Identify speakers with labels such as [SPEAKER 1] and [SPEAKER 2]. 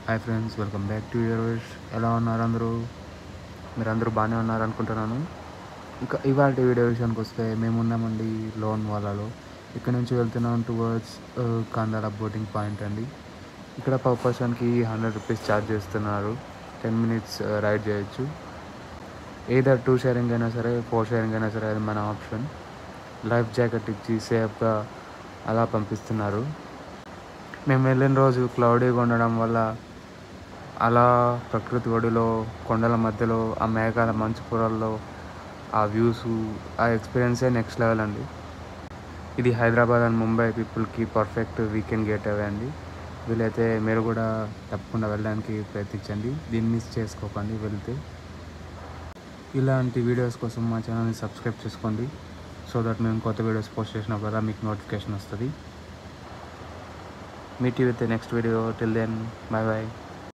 [SPEAKER 1] Hi friends, welcome back to your wish. ఎలా ఉన్నారు అందరూ? మీరందరూ బాగానే ఉన్నారు అనుకుంటున్నాను. ఇంకా ఇవాళ వీడియో విషయానికి వస్తే మేము ఉన్నామండి లోన్ వాలాలో. ఇక్కడ నుంచి వెళ్తున్నాం టువర్డ్స్ కందాల బోటింగ్ పాయింట్ అండి. ఇక్కడ పర్ పర్సన్కి 100 రూపీస్ ఛార్జ్ చేస్తున్నారు. 10 మినిట్స్ రైడ్ చేయొచ్చు. ఏదర్ 2 షేరింగ్ అయినా సరే, 4 షేరింగ్ అయినా సరే, అది మన ఆప్షన్. లైఫ్ జాకెట్ ఇచ్చి సేఫ్గా అలా పంపిస్తున్నారు. మేము వెళ్ళిన రోజు క్లౌడీగా ఉండడం వల్ల అలా ప్రకృతి ఒడిలో కొండల మధ్యలో ఆ మేఘాల మంచు పొరల్లో ఆ వ్యూస్, ఆ ఎక్స్పీరియన్సే నెక్స్ట్ లెవెల్ అండి. ఇది హైదరాబాద్ అండ్ ముంబై పీపుల్కి పర్ఫెక్ట్ వీకెండ్ గేట్ అవే అండి. వీలైతే మీరు కూడా తప్పకుండా వెళ్ళడానికి ప్రయత్నించండి. దీన్ని మిస్ చేసుకోకండి. వెళ్తే ఇలాంటి వీడియోస్ కోసం మా ఛానల్ని సబ్స్క్రైబ్ చేసుకోండి. సో దట్ మేము కొత్త వీడియోస్ పోస్ట్ చేసినప్పుడు మీకు నోటిఫికేషన్ వస్తుంది. Meet you with next video. Till then, bye by.